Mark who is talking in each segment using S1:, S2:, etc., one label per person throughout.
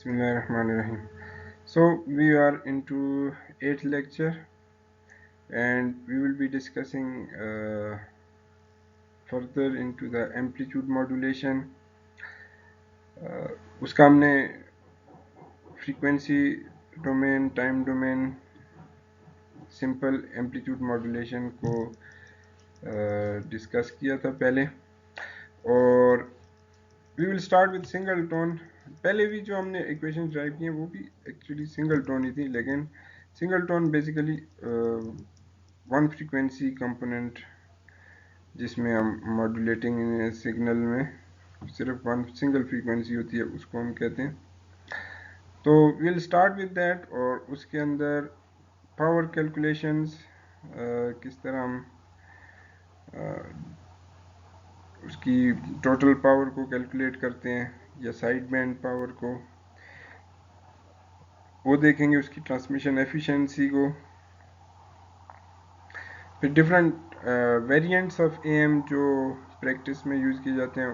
S1: Bismillahirrahmanirrahim. So we are into 8th lecture and we will be discussing further into the amplitude modulation. उसका हमने frequency domain, time domain, simple amplitude modulation को discuss किया था पहले और we will start with single tone. पहले भी जो हमने इक्वेशन ड्राइव की हैं वो भी एक्चुअली सिंगल टोन ही थी, लेकिन single tone basically one frequency component जिसमें हम मॉड्यूलेटिंग सिग्नल में सिर्फ वन सिंगल फ्रीक्वेंसी होती है उसको हम कहते हैं. तो विल स्टार्ट विद दैट और उसके अंदर पावर कैलकुलेशंस किस तरह हम उसकी टोटल पावर को कैलकुलेट करते हैं या साइड बैंड पावर को, वो देखेंगे. उसकी ट्रांसमिशन एफिशिएंसी को, फिर डिफरेंट वेरिएंट्स ऑफ एएम जो प्रैक्टिस में यूज़ किए जाते हैं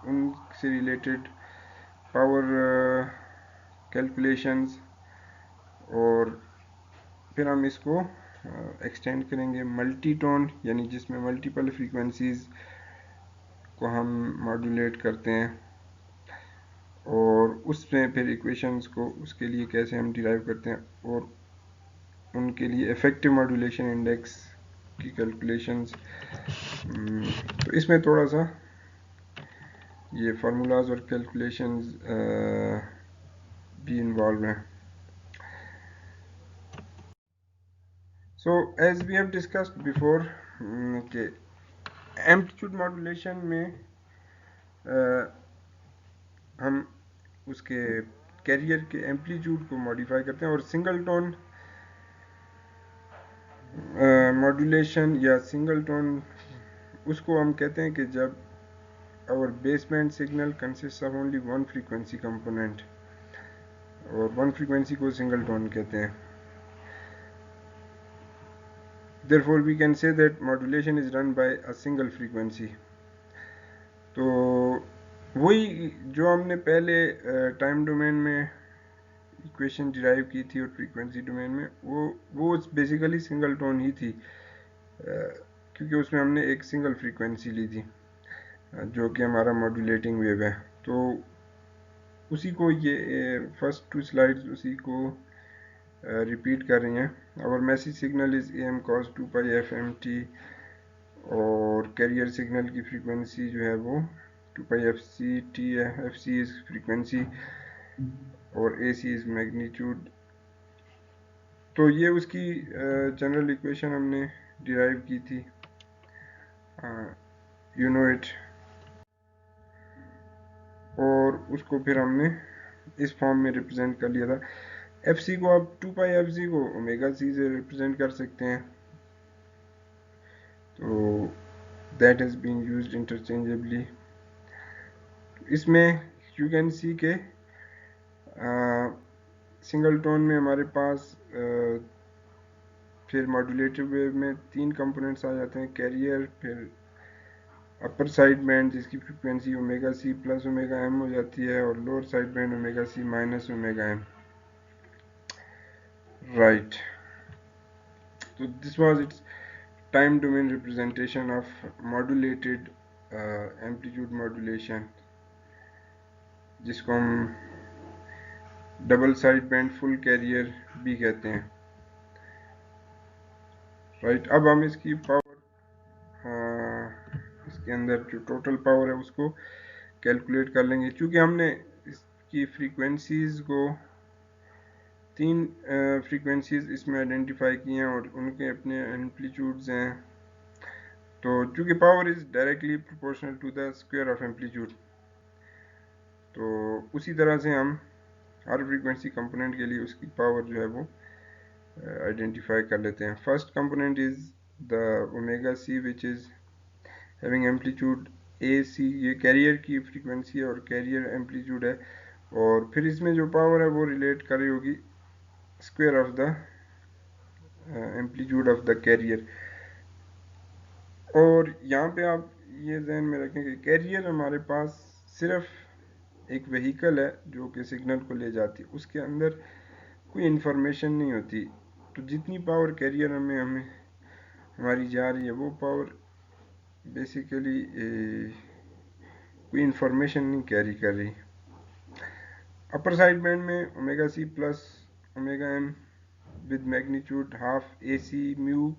S1: उनसे रिलेटेड पावर कैलकुलेशंस, और फिर हम इसको एक्सटेंड करेंगे मल्टी टोन, यानी जिसमें मल्टीपल फ्रीक्वेंसीज को हम मॉड्यूलेट करते हैं, और उसमें फिर इक्वेशंस को उसके लिए कैसे हम डिराइव करते हैं और उनके लिए इफेक्टिव मॉड्यूलेशन इंडेक्स की कैलकुलेशंस. तो इसमें थोड़ा सा ये फार्मूलाज और कैलकुलेशंस भी इन्वॉल्व हैं. So as we have discussed before कि एम्पलीट्यूड मॉड्यूलेशन में हम उसके कैरियर के एम्पलीट्यूड को मॉडिफाई करते हैं, और सिंगल टोन मॉड्यूलेशन या सिंगल टोन उसको हम कहते हैं कि जब our baseband signal consist of only one frequency component, और वन फ्रीक्वेंसी को सिंगल टोन कहते हैं. Therefore we can say that modulation is done by a single frequency. तो वही जो हमने पहले टाइम डोमेन में इक्वेशन डिराइव की थी और फ्रीक्वेंसी डोमेन में वो बेसिकली सिंगल टोन ही थी, क्योंकि उसमें हमने एक सिंगल फ्रीक्वेंसी ली थी जो कि हमारा मॉड्यूलेटिंग वेव है. तो उसी को ये फर्स्ट टू स्लाइड्स उसी को रिपीट कर रही हैं. Our message signal is AM cos 2 pi FMT, और कैरियर सिग्नल की फ्रीक्वेंसी जो है वो 2 pi FCT है. FC इज फ्रीक्वेंसी और AC इज मैग्नीट्यूड. तो ये उसकी जनरल इक्वेशन हमने डिराइव की थी, यू नो इट, और उसको फिर हमने इस फॉर्म में रिप्रेजेंट कर लिया था. FC को आप 2 pi FC को ओमेगा C से रिप्रेजेंट कर सकते हैं. तो that has been used interchangeably. इसमें यू कैन सी के सिंगल टोन में हमारे पास फिर मॉड्यूलेटिव वेव में तीन कंपोनेंट्स आ जाते हैं, कैरियर, फिर अपर साइड बैंड जिसकी frequency omega C plus omega M हो जाती है, और lower side band omega C minus omega M. Right. तो this was its time domain representation of modulated amplitude modulation, जिसको हम double side band full carrier भी कहते हैं. राइट. अब हम इसकी पावर, इसके अंदर जो टोटल पावर है उसको कैलकुलेट कर लेंगे. क्योंकि हमने इसकी फ्रीक्वेंसीज को तीन फ्रीक्वेंसीज इसमें आइडेंटिफाई की हैं और उनके अपने एम्पलीट्यूड्स हैं. तो चूँकि power is directly proportional to the square of amplitude, तो उसी तरह से हम हर फ्रीक्वेंसी कंपोनेंट के लिए उसकी पावर जो है वो आइडेंटिफाई कर लेते हैं. First component is the omega C which is having amplitude AC. ये कैरियर की फ्रीक्वेंसी है और कैरियर एम्पलीट्यूड है, और फिर इसमें जो पावर है वो रिलेट कर रही होगी square of the amplitude of the carrier. और यहाँ पे आप ये ध्यान में रखें कि कैरियर हमारे पास सिर्फ एक व्हीकल है जो कि सिग्नल को ले जाती है, उसके अंदर कोई इन्फॉर्मेशन नहीं होती, तो जितनी पावर कैरियर हमें हमारी जा रही है वो पावर बेसिकली कोई इन्फॉर्मेशन नहीं कैरी कर रही। अपर साइड बैंड में omega C plus omega M with magnitude half A C mu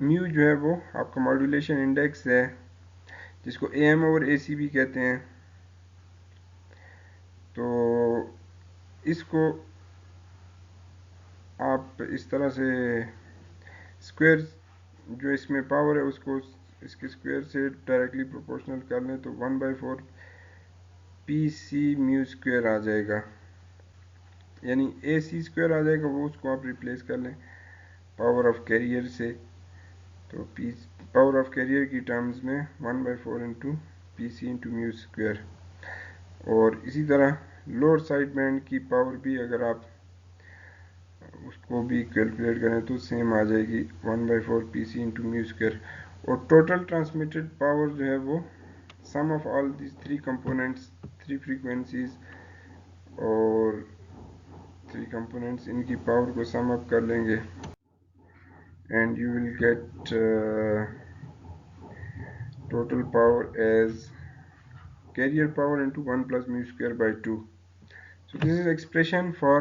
S1: जो है वो आपका मॉड्यूलेशन इंडेक्स है, जिसको ए एम और ए सी भी कहते हैं। तो इसको आप इस तरह से स्क्वायर जो इसमें पावर है उसको इसके स्क्वायर से डायरेक्टली प्रोपोर्शनल कर लें तो 1/4 पी सी म्यू स्क्वायर आ जाएगा, यानी ए सी स्क्वायर आ जाएगा, वो उसको आप रिप्लेस कर लें पावर ऑफ कैरियर से, तो पी पावर ऑफ कैरियर की टर्म्स में 1/4 into P C into mu square. और इसी तरह लोअर साइड बैंड की पावर भी अगर आप उसको भी कैलकुलेट करें तो सेम आ जाएगी 1/4 P C into mu square. और टोटल ट्रांसमिटेड पावर जो है वो sum of all this three components, three frequencies और थ्री कंपोनेंट्स, इनकी पावर को सम अप कर लेंगे and you will get total power as carrier power into 1 plus mu square by 2. So this is expression for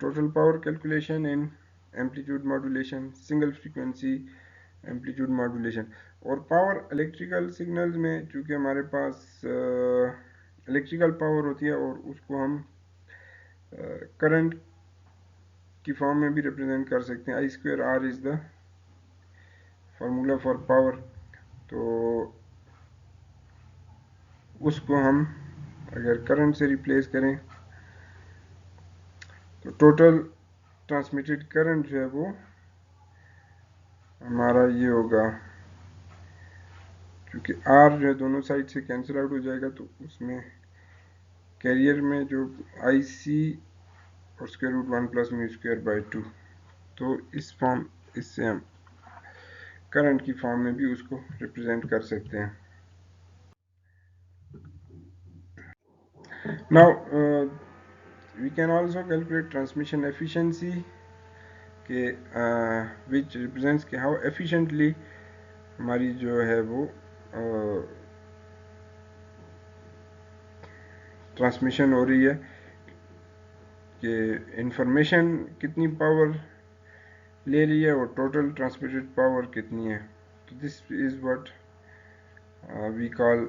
S1: total power calculation in amplitude modulation, single frequency amplitude modulation। और power electrical signals में चूँकि हमारे पास electrical power होती है और उसको हम current की फॉर्म में भी रिप्रेजेंट कर सकते हैं। I²R is the formula for power, तो उसको हम अगर करंट से रिप्लेस करें तो टोटल ट्रांसमिटेड करंट जो है वो हमारा ये होगा, क्योंकि आर जो है दोनों साइड से कैंसिल आउट हो जाएगा, तो उसमें कैरियर में जो आई सी और square root 1 plus mu square by 2, तो इस फॉर्म इससे हम करंट की फॉर्म में भी उसको रिप्रेजेंट कर सकते हैं। Now we can also calculate transmission efficiency के विच रिप्रेजेंट्स के हाउ एफिशिएंटली हमारी जो है वो ट्रांसमिशन हो रही है, कि इंफॉर्मेशन कितनी पावर ले रही है और टोटल ट्रांसमिटेड पावर कितनी है। तो this is what we call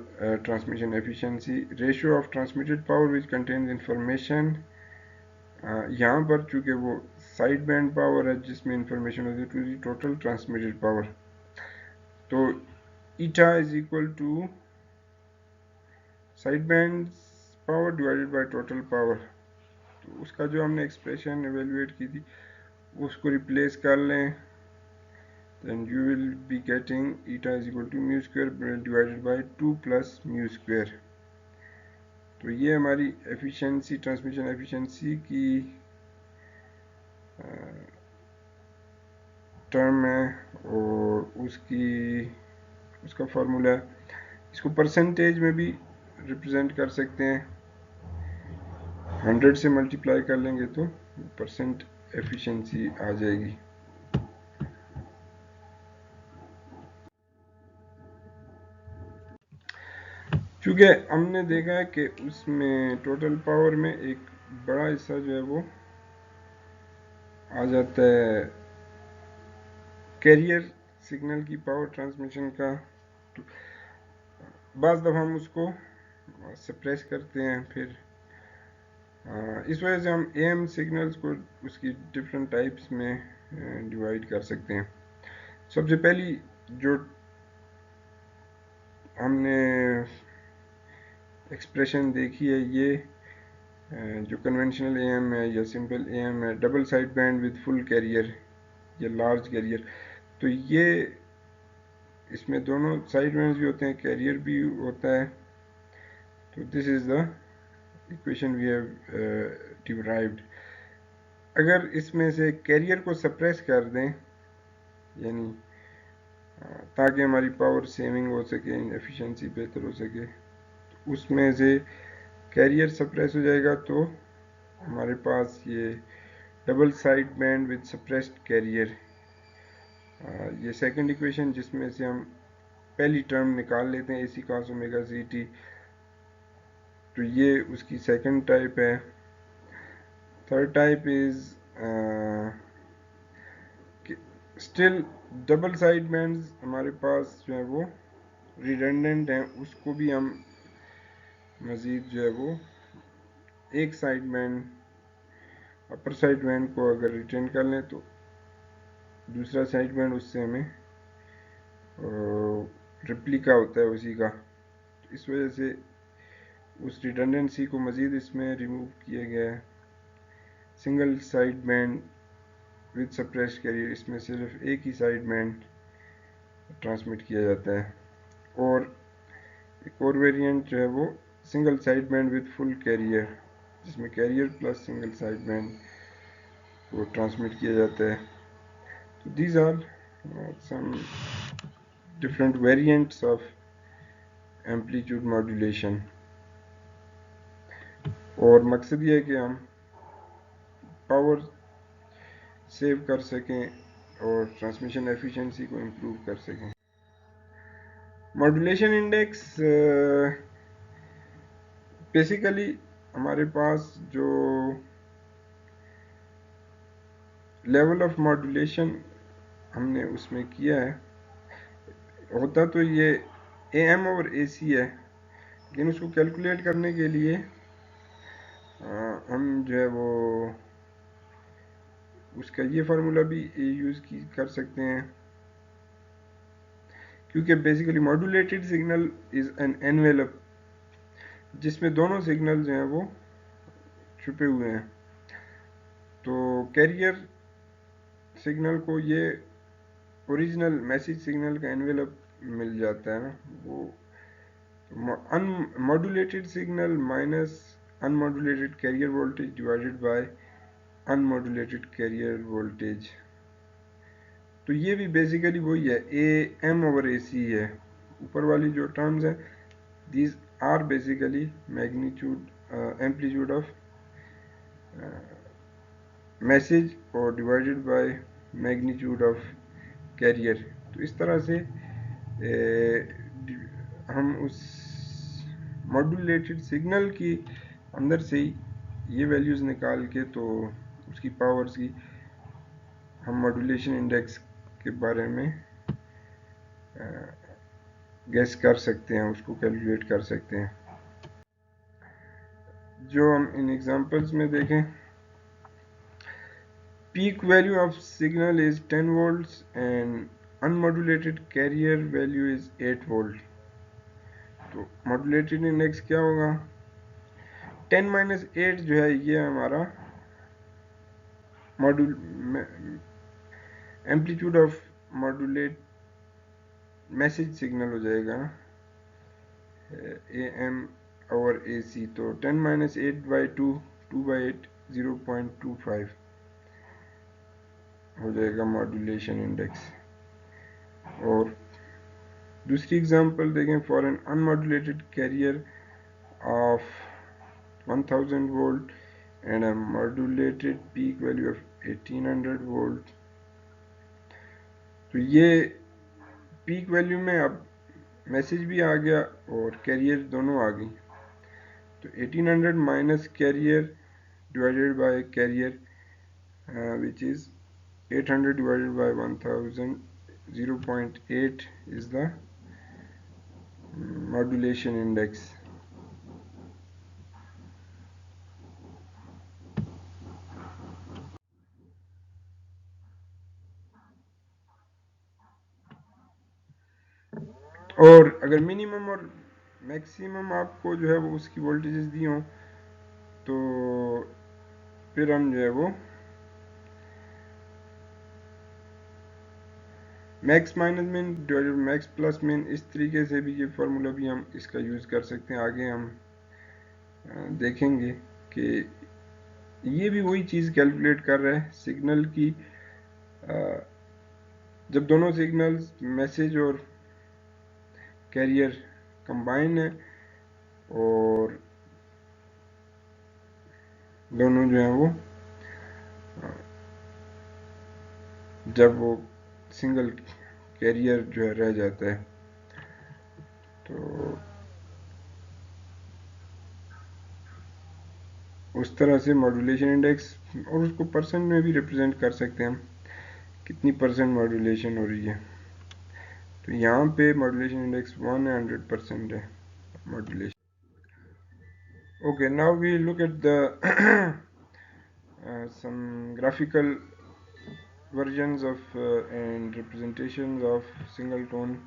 S1: transmission efficiency, ratio of transmitted power which contains information। यहाँ पर चूँकि वो साइड बैंड पावर है जिसमें इंफॉर्मेशन होती है to the total transmitted power, तो eta is equal to side band power divided by total power. तो उसका जो हमने एक्सप्रेशन एवेल्युएट की थी उसको रिप्लेस कर लें, then you will be getting eta is equal to mu square divided by 2 plus mu square। तो ये हमारी एफिशिएंसी, ट्रांसमिशन एफिशिएंसी की टर्म है और उसका फार्मूला है। इसको परसेंटेज में भी रिप्रेजेंट कर सकते हैं, 100 से मल्टीप्लाई कर लेंगे तो परसेंट एफिशिएंसी आ जाएगी। क्योंकि हमने देखा है कि उसमें टोटल पावर में एक बड़ा हिस्सा जो है वो आ जाता है कैरियर सिग्नल की पावर ट्रांसमिशन का, तो बाज़ दफ़ा हम उसको सप्रेस करते हैं, फिर इस वजह से हम एएम सिग्नल्स को उसकी डिफरेंट टाइप्स में डिवाइड कर सकते हैं। सबसे पहली जो हमने एक्सप्रेशन देखी है, ये जो कन्वेंशनल एएम है या सिंपल एएम है, double side band with full carrier या लार्ज कैरियर, तो ये इसमें दोनों साइड बैंड्स भी होते हैं, कैरियर भी होता है। तो this is the equation we have derived. अगर इसमें से कैरियर को सप्रेस कर दें, यानी ताकि हमारी पावर सेविंग हो सके, एफिशिएंसी बेहतर हो सके, उसमें से कैरियर सप्रेस हो जाएगा तो हमारे पास ये double side band with suppressed career, ये सेकंड इक्वेशन जिसमें से हम पहली टर्म निकाल लेते हैं AC cos ओमेगा CT, तो ये उसकी सेकंड टाइप है। Third type is still double side bands हमारे पास जो है वो रिडंडेंट हैं, उसको भी हम मज़ीद जो है वो एक साइड बैंड अपर साइड बैंड को अगर रिटेन कर लें तो दूसरा साइड बैंड उससे हमें रिप्लिका होता है उसी का, तो इस वजह से उस रिडंडेंसी को मज़ीद इसमें रिमूव किया गया है। Single side band with suppressed career, इसमें सिर्फ एक ही साइड बैंड ट्रांसमिट किया जाता है। और एक और वेरिएंट जो है वो single side band with full carrier, जिसमें carrier plus single side band को ट्रांसमिट किया जाता है। तो these are some different variants of amplitude modulation, और मकसद ये है कि हम पावर सेव कर सकें और ट्रांसमिशन एफिशिएंसी को इम्प्रूव कर सकें। मॉड्यूलेशन इंडेक्स बेसिकली हमारे पास जो लेवल ऑफ मॉड्यूलेशन हमने उसमें किया है, होता तो ये AM और AC है, लेकिन उसको कैलकुलेट करने के लिए हम जो है वो उसका ये फार्मूला भी यूज़ कर सकते हैं, क्योंकि basically modulated signal is an envelope जिसमें दोनों सिग्नल जो हैं वो छुपे हुए हैं। तो कैरियर सिग्नल को ये ओरिजिनल मैसेज सिग्नल का एनवेलप मिल जाता है ना, वो unmodulated signal minus unmodulated carrier voltage divided by unmodulated carrier voltage. तो ये भी बेसिकली वही है, AM ओवर AC है। ऊपर वाली जो टर्म्स हैं these are basically magnitude amplitude of message और divided by magnitude of carrier. तो इस तरह से हम उस मॉड्यूलेटेड सिग्नल की अंदर से ही ये वैल्यूज़ निकाल के तो उसकी पावर्स की हम मॉड्यूलेशन इंडेक्स के बारे में गेस कर सकते हैं, उसको कैलकुलेट कर सकते हैं। जो हम इन एग्जांपल्स में देखें, peak value of signal is 10 volts and unmodulated carrier value is 8 volt। तो मॉड्यूलेटेड इंडेक्स क्या होगा, 10 माइनस 8 जो है ये हमारा module amplitude of modulate message signal हो जाएगा AM और AC। तो 10 माइनस 8 बाई 2 2/8 0.25 हो जाएगा मॉड्यूलेशन इंडेक्स। और दूसरी एग्जांपल देखें, for an unmodulated carrier of 1000 volt and a modulated peak value of 1800 volt. तो ये पीक वैल्यू में अब मैसेज भी आ गया और कैरियर दोनों आ गई, तो 1800 minus carrier divided by carrier which is 800 divided by 1000, 0.8 is the modulation index। और अगर मिनिमम और मैक्सिमम आपको जो है वो उसकी वोल्टेजेस दी हों तो फिर हम जो है वो मैक्स माइनस मिन डिवाइडेड मैक्स प्लस मिन, इस तरीके से भी ये फार्मूला भी हम इसका यूज़ कर सकते हैं। आगे हम देखेंगे कि ये भी वही चीज़ कैलकुलेट कर रहा है सिग्नल की, जब दोनों सिग्नल्स मैसेज और कैरियर कंबाइन है और दोनों जो हैं वो जब वो सिंगल कैरियर जो है रह जाता है तो उस तरह से मॉड्यूलेशन इंडेक्स, और उसको परसेंट में भी रिप्रेजेंट कर सकते हैं हम, कितनी परसेंट मॉड्यूलेशन हो रही है। तो यहाँ पे मॉड्यूलेशन इंडेक्स 1 है, 100% है modulation. Okay, now we look at the some graphical versions of and representations of single tone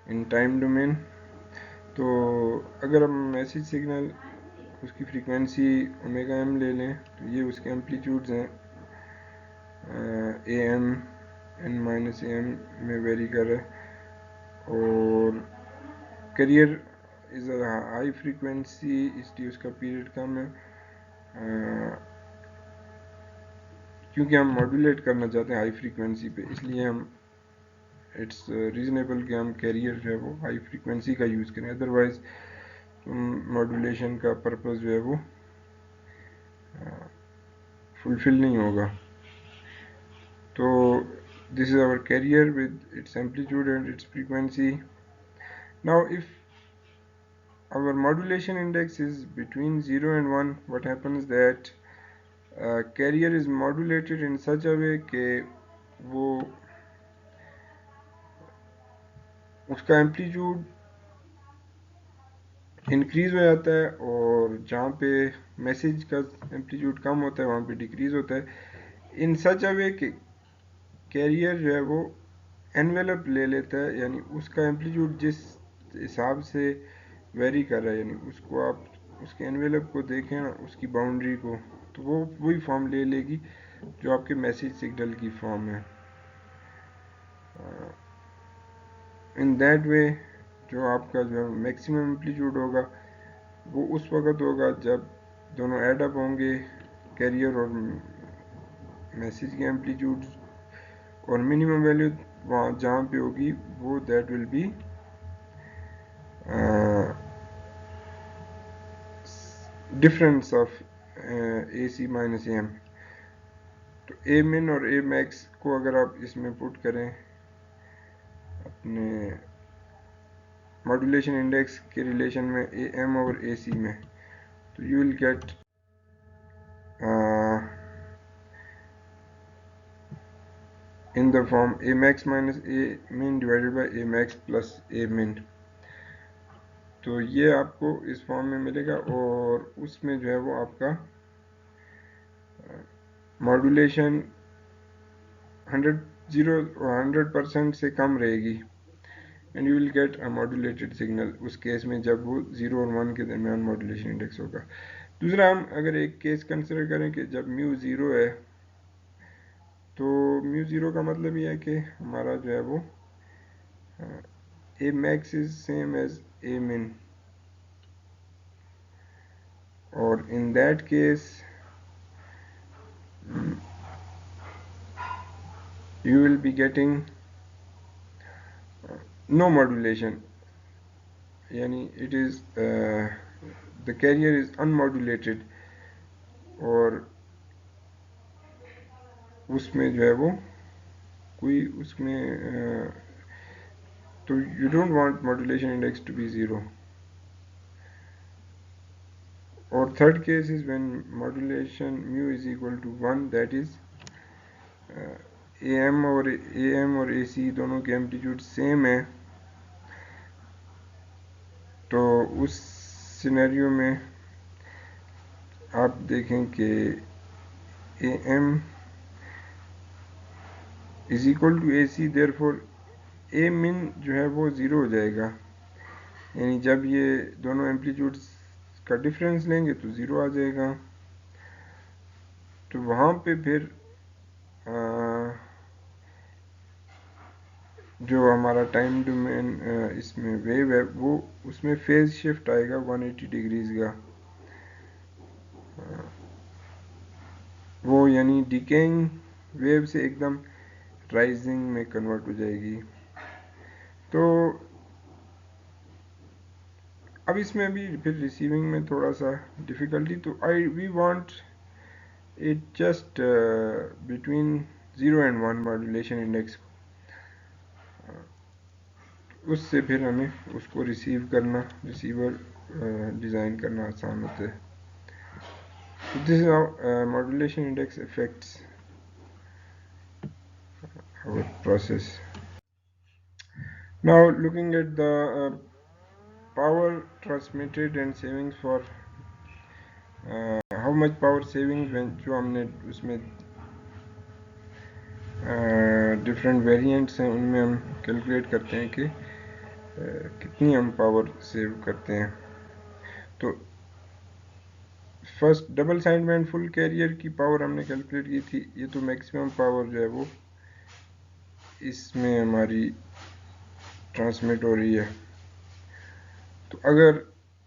S1: in time domain। तो अगर हम मैसेज सिग्नल उसकी फ्रीक्वेंसी ओमेगा एम ले लें तो ये उसके एम्पलीट्यूड्स हैं, A M N minus A M में वेरी कर रहा है। और करियर इज़ हाई फ्रीक्वेंसी, इसलिए उसका पीरियड कम है, क्योंकि हम मॉड्यूलेट करना चाहते हैं हाई फ्रीक्वेंसी पे, इसलिए हम इट्स रीज़नेबल कि हम कैरियर जो है वो हाई फ्रीक्वेंसी का यूज़ करें, अदरवाइज़ मॉड्यूलेशन का पर्पस जो है वो फुलफिल नहीं होगा। तो this is our carrier with its amplitude and its frequency. Now if our modulation index is between 0 and 1, what happens that carrier is modulated in such a way कि वो उसका एम्पलीट्यूड इंक्रीज़ हो जाता है, और जहाँ पे मैसेज का एम्पलीट्यूड कम होता है वहाँ पे डिक्रीज़ होता है इन सच अ वे कि कैरियर जो है वो एनवेलप ले लेता है, यानी उसका एम्पलीट्यूड जिस हिसाब से वेरी कर रहा है, यानी उसको आप उसके एनवेलप को देखें ना, उसकी बाउंड्री को, तो वो वही फॉर्म ले लेगी जो आपके मैसेज सिग्नल की फॉर्म है। इन दैट वे जो आपका जो मैक्सिमम एम्पलीट्यूड होगा वो उस वक्त होगा जब दोनों ऐड अप होंगे, कैरियर और मैसेज के एम्पलीट्यूड, और मिनिमम वैल्यू वहाँ जहाँ पे होगी वो that will be difference of A C minus A M. तो ए मिन और ए मैक्स को अगर आप इसमें पुट करें अपने मॉड्यूलेशन इंडेक्स के रिलेशन में ए एम और ए सी में, तो you will gate in the form a max minus a min divided by a max plus a min। तो ये आपको इस फॉर्म में मिलेगा, और उसमें जो है वो आपका मॉड्यूलेशन 100% से कम रहेगी, and you will get a modulated signal उस केस में जब वो 0 और 1 के दरमियान मॉड्यूलेशन इंडेक्स होगा। दूसरा, हम अगर एक केस कंसिडर करें कि जब म्यू 0 है, तो म्यू 0 का मतलब ये है कि हमारा जो है वो A max is same as A min, और in that case you will be getting no modulation, यानी it is the carrier is unmodulated, और उसमें जो है वो कोई उसमें तो you don't want modulation index to be 0। और third case is when modulation mu is equal to 1, that is AM और AC दोनों के एम्पलीट्यूड सेम है, तो उस सिनेरियो में आप देखें कि A M is equal to A C, therefore A min जो है वो ज़ीरो हो जाएगा, यानी जब ये दोनों एम्पलीट्यूड्स का डिफरेंस लेंगे तो ज़ीरो आ जाएगा। तो वहाँ पे फिर जो हमारा टाइम डोमेन इसमें वेव है वो उसमें फेज शिफ्ट आएगा 180 डिग्रीज का, वो यानी डिकेइंग वेव से एकदम राइजिंग में कन्वर्ट हो जाएगी। तो अब इसमें भी फिर रिसीविंग में थोड़ा सा डिफ़िकल्टी, तो we want it just between 0 and 1 modulation index, उससे फिर हमें उसको रिसीव करना, रिसीवर डिज़ाइन करना आसान होता है. So this is how modulation index affects our process. Now looking at the power transmitted and savings for how much power savings जो हमने उसमें डिफरेंट वेरिएंट्स हैं उनमें हम कैलकुलेट करते हैं कि कितनी हम पावर सेव करते हैं. तो first double sideband full carrier की पावर हमने कैलकुलेट की थी. ये तो मैक्सिमम पावर जो है वो इसमें हमारी ट्रांसमिट हो रही है. तो अगर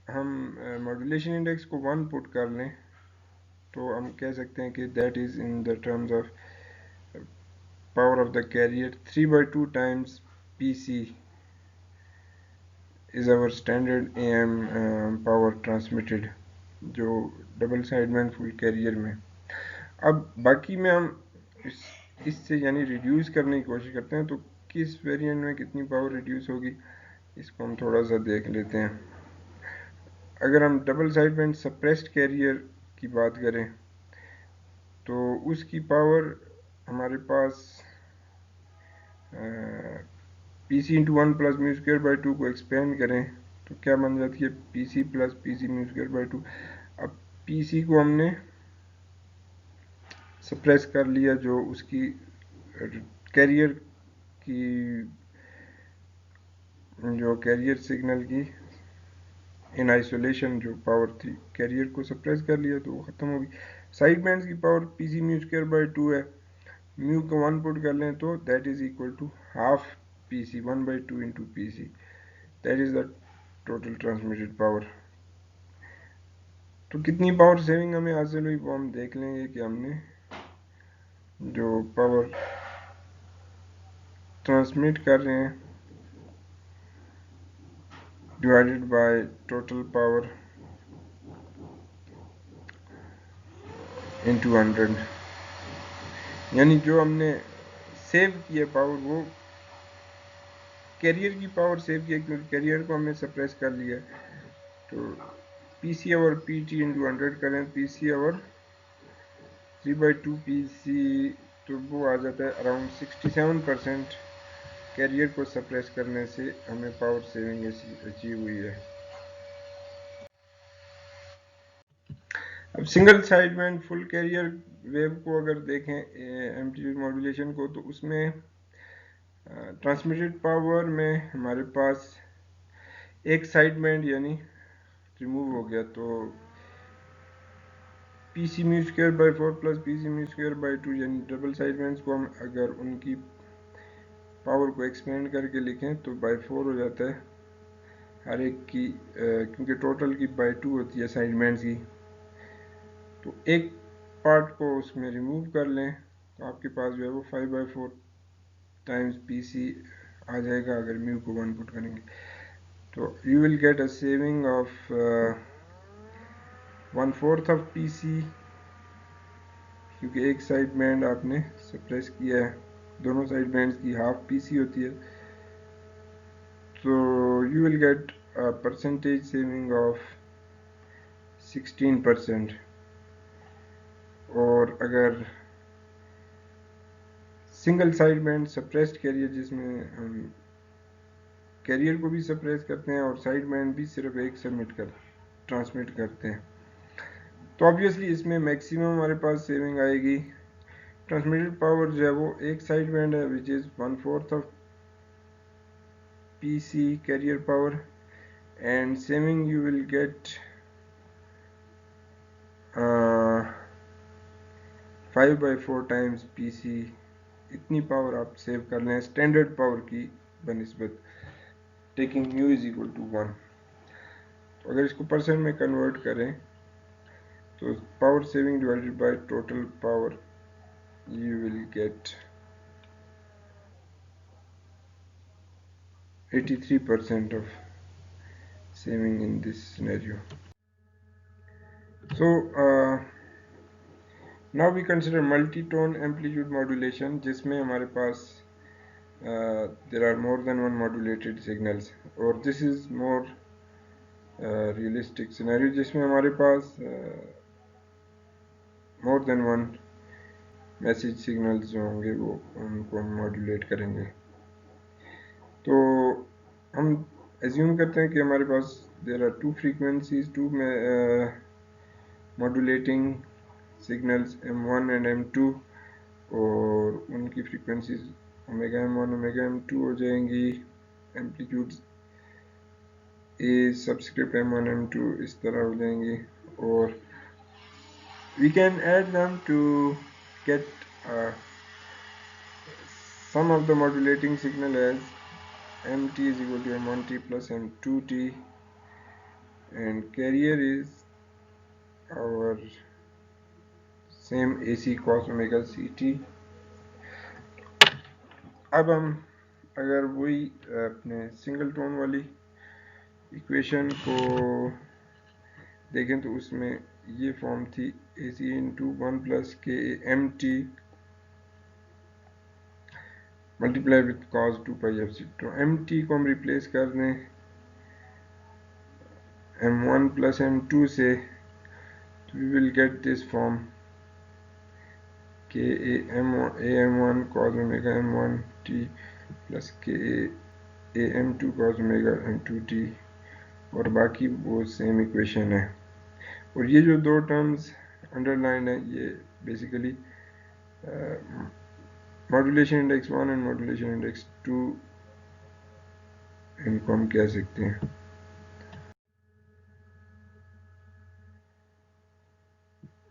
S1: हम मॉड्यूलेशन इंडेक्स को 1 पुट कर लें तो हम कह सकते हैं कि that is in the terms of power of the carrier 3/2 times PC is our standard AM power transmitted जो डबल साइडबैंड फुल कैरियर में. अब बाकी में हम इससे यानी रिड्यूस करने की कोशिश करते हैं. तो किस वेरिएंट में कितनी पावर रिड्यूस होगी इसको हम थोड़ा सा देख लेते हैं. अगर हम डबल साइडबैंड सप्रेस्ड कैरियर की बात करें तो उसकी पावर हमारे पास PC into 1 plus mu square by 2 को एक्सपेंड करें तो क्या बन जाती है PC plus PC mu square by 2. अब PC को हमने सप्रेस कर लिया जो उसकी कैरियर की जो कैरियर सिग्नल की इन आइसोलेशन जो पावर थी कैरियर को सप्रेस कर लिया तो वो ख़त्म होगी. साइड बैंड्स की power PC mu square by 2 है. म्यू को 1 पुट कर लें तो that is equal to half PC 1/2 into PC. That is the total transmitted power. तो कितनी पावर सेविंग हमें हासिल हुई वो हम देख लेंगे कि हमने जो पावर ट्रांसमिट कर रहे हैं divided by total power into 100, यानी जो हमने सेव किया पावर वो कैरियर की पावर सेव किया क्योंकि कैरियर को हमने सप्रेस कर लिया. तो PC और PT इंटू 100 करें PC और 3/2 PC तो वो आ जाता है अराउंड 67% कैरियर को सप्रेस करने से हमें पावर सेविंग अचीव हुई है. अब single side band full carrier wave को अगर देखें एम्पलीट्यूड मॉड्यूलेशन को तो उसमें ट्रांसमिटेड पावर में हमारे पास एक साइड बैंड यानी रिमूव हो गया तो PC mu square by 4 plus PC mu square by 2 यानी डबल साइड बैंड्स को हम अगर उनकी पावर को एक्सपेंड करके लिखें तो बाई 4 हो जाता है हर एक की क्योंकि टोटल की बाई 2 होती है साइड बैंड्स की. तो एक पार्ट को उसमें रिमूव कर लें तो आपके पास जो है वो 5/4 टाइम्स PC आ जाएगा अगर म्यू को 1 पुट करेंगे. तो you will get a saving of 1/4 of PC क्योंकि एक साइड बैंड आपने सप्रेस किया है. दोनों साइड बैंड्स की हाफ PC होती है. तो you will get a percentage saving of 16%. और अगर single side band suppressed career जिसमें हम कैरियर को भी सप्रेस करते हैं और साइड बैंड भी सिर्फ एक ट्रांसमिट करते हैं तो ऑब्वियसली इसमें मैक्सिमम हमारे पास सेविंग आएगी. ट्रांसमिटेड पावर जो है वो एक साइड बैंड है which is 1/4 of PC carrier power and saving you will get 5/4 times PC. इतनी पावर आप सेव कर लें स्टैंडर्ड पावर की बनिस्बत taking mu is equal to 1. तो अगर इसको परसेंट में कन्वर्ट करें तो power saving divided by total power you will get 83% of saving in this scenario. So now we consider multi-tone amplitude modulation, जिसमें हमारे पास there are more than one modulated signals, और this is more realistic scenario जिसमें हमारे पास more than one message signals जो होंगे वो उनको हम मॉड्यूलेट करेंगे। तो हम एज्यूम करते हैं कि हमारे पास there are two frequencies, two modulating signals M1 and M2, और उनकी frequencies omega M1 omega M2 हो जाएंगी। Amplitudes A subscript M1 M2 इस तरह हो जाएंगी, और we can add them to get sum of the modulating signal as mt is equal to m1t plus m2t, and carrier is our same AC cos omega ct। अब हम अगर वही अपने सिंगल टोन वाली इक्वेशन को देखें तो उसमें ये फॉर्म थी AC into 1 plus K M T multiply with cos 2 pi F C. तो एम टी को हम रिप्लेस कर दें M1 plus M2 से, तो we will get this form K A M1 cos omega M1 t plus K A M2 cos omega M2 t, और बाकी वो सेम इक्वेशन है। और ये जो दो टर्म्स अंडरलाइन है ये basically modulation index 1 and modulation index 2 इनको हम कह सकते हैं।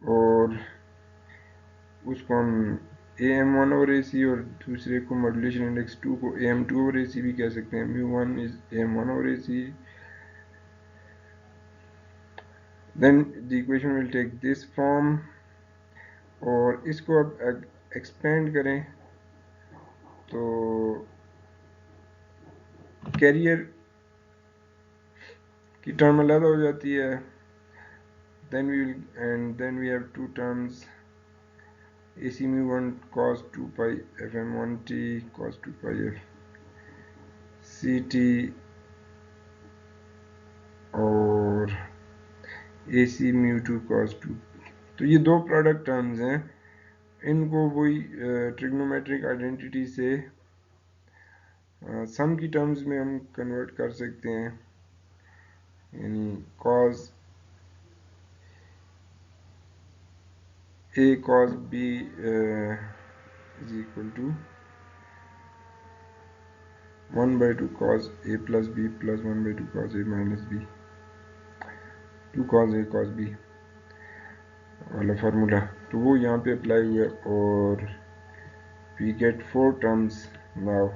S1: और उसको हम AM1 ओवर AC और दूसरे को मॉड्यूलेशन इंडेक्स 2 को AM2 ओवर AC भी कह सकते हैं। μ1 is AM1 over AC, then the equation will take this form। और इसको अब एक्सपेंड करें तो कैरियर की टर्म अलग हो जाती है। then we have two terms AC mu1 cos 2 pi fm1t cos 2 pi f ct और AC mu2 cos 2। तो ये दो प्रोडक्ट टर्म्स हैं, इनको वही ट्रिग्नोमेट्रिक आइडेंटिटी से सम की टर्म्स में हम कन्वर्ट कर सकते हैं, यानी cos A cos B is equal to 1 by 2 cos A plus B plus 1 by 2 cos A minus B, 2 cos A cos B वाला फार्मूला। तो वो यहाँ पे अप्लाई हुआ और वी गेट 4 टर्म्स नाउ।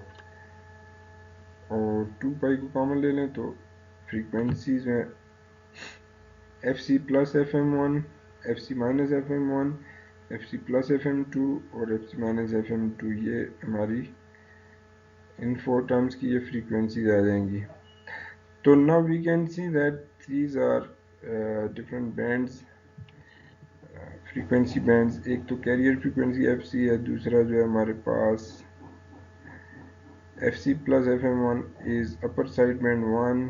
S1: और 2 पाई को कॉमन ले लें तो फ्रीक्वेंसीज में FC plus FM1, FC minus FM1, FC plus FM2 और FC माइनस FM2, ये हमारी इन 4 टर्म्स की ये फ्रीक्वेंसीज आ जाएंगी। तो now we can see that these are different bands, frequency bands. एक तो कैरियर फ्रीक्वेंसी FC है, दूसरा जो है हमारे पास FC plus FM1 is upper sideband 1,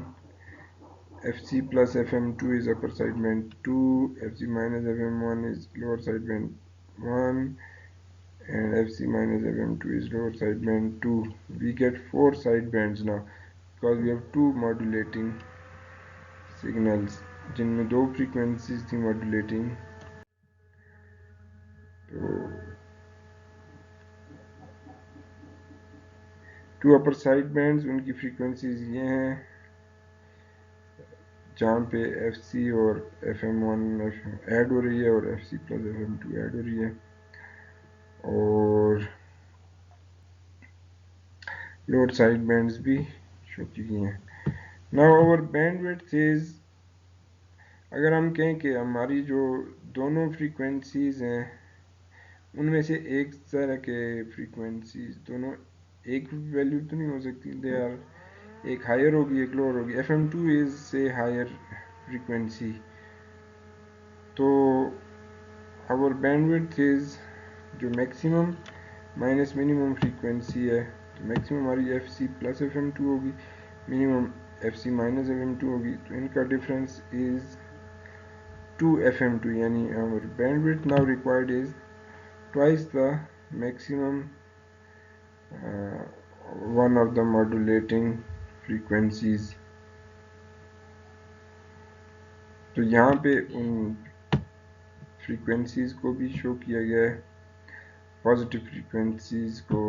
S1: FC plus FM2 is upper sideband 2, FC minus FM1 is lower sideband 1, and FC minus FM2 is lower sideband 2. We get 4 sidebands now because we have 2 modulating signals जिनमें 2 frequencies थी modulating। तो 2 upper sidebands, उनकी frequencies ये हैं जहाँ पे FC और FM1 add हो रही है और FC प्लस FM2 ऐड हो रही है, और लोड साइड बैंड्स भी शो की गई हैं। नाउ आवर बैंडविड्थ इज, अगर हम कहें कि हमारी जो दोनों फ्रीक्वेंसीज हैं उनमें से एक तरह के फ्रीक्वेंसीज दोनों एक वैल्यू तो नहीं हो सकती, दे आर एक हायर होगी एक लोअर होगी. FM2 इज से हायर फ्रीक्वेंसी. तो आवर बैंडविड्थ इज जो मैक्सिमम माइनस मिनिमम फ्रीक्वेंसी है, तो मैक्सिमम हमारी FC प्लस FM2 होगी, मिनिमम FC माइनस FM2 होगी. तो इनका डिफरेंस इज 2FM2, यानी our bandwidth now required is twice the maximum one of the modulating frequencies. तो यहाँ पे उन फ्रीक्वेंसीज को भी शो किया गया है, पॉजिटिव फ्रीक्वेंसीज को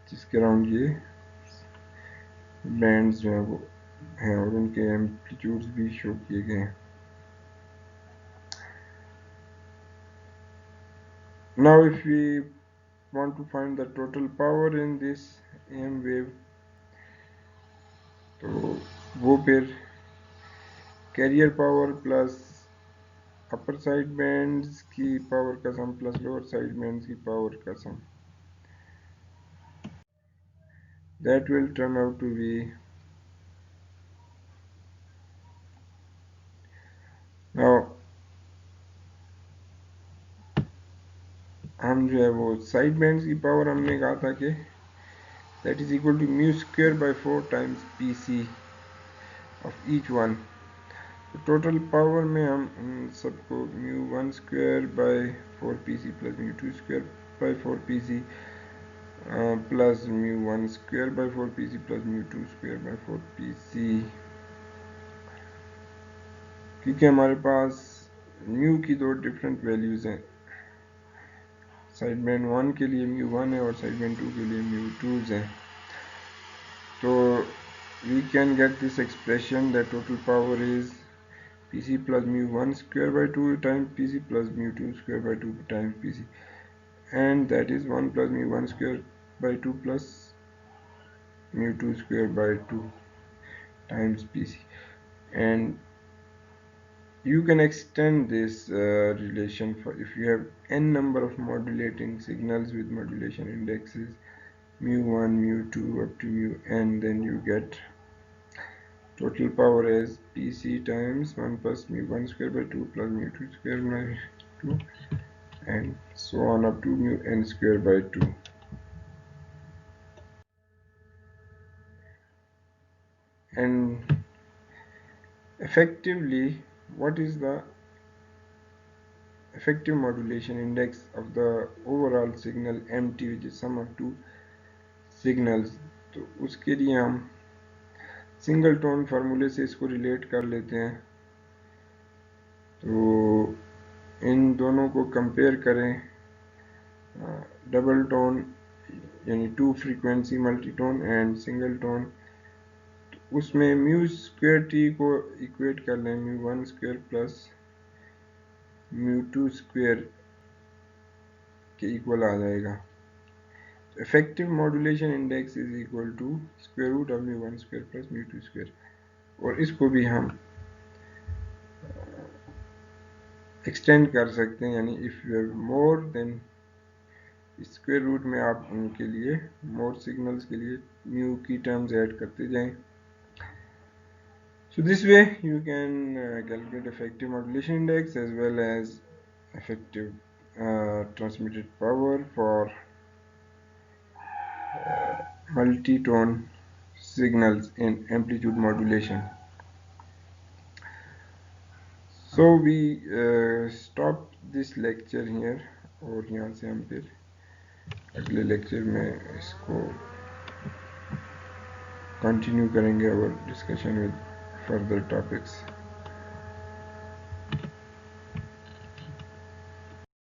S1: जिसके अराउंड ये बैंड्स जो हैं वो हैं, और उनके एम्पलीट्यूड्स भी शो किए गए हैं. Now if we want to find the total power in this AM wave, तो वो फिर carrier power plus upper side bands की पावर का sum plus lower side bands की पावर का sum, that will turn out to be now हम जो है वो साइड बैंड्स की पावर हमने कहा था कि that is equal to mu square by 4 times PC of each one. तो टोटल पावर में हम इन सबको mu1 square by 4 PC plus mu2 square by 4 PC plus mu1 square by 4 PC plus mu2 square by 4 PC, क्योंकि हमारे पास mu की दो different values हैं. Side band 1 के लिए mu1 है और साइड बैंड 2 के लिए mu2 हैं. तो we can get this expression that total power is PC plus mu1 square by 2 times PC plus mu2 square by 2 times PC, and that is 1 plus mu1 square by 2 plus mu2 square by 2 times PC. And you can extend this relation for if you have n number of modulating signals with modulation indexes mu1, mu2 up to mu(n), then you get total power as PC times 1 plus mu1 square by 2 plus mu2 square by 2 and so on up to mu(n) square by 2. And effectively, what is the effective modulation index of the overall signal MT, which is sum of two signals? तो उसके लिए हम single tone फार्मूले से इसको relate कर लेते हैं. तो इन दोनों को कंपेयर करें, डबल टोन यानी two frequency multitone and single tone, तो उसमें म्यू स्क्वायर टी को इक्वेट कर लें mu1 square plus mu2 square के इक्वल आ जाएगा. Effective modulation index is equal to square root of mu1 square plus mu2 square, और इसको भी हम एक्सटेंड कर सकते हैं, यानी if you have more than square root में आप उनके लिए मोर सिग्नल्स के लिए म्यू की टर्म्स ऐड करते जाएं. So this way you can calculate effective modulation index as well as effective transmitted power for multi-tone signals in amplitude modulation. So we stop this lecture here, और यहाँ से हम फिर अगले लेक्चर में इसको कंटिन्यू करेंगे our discussion with further topics.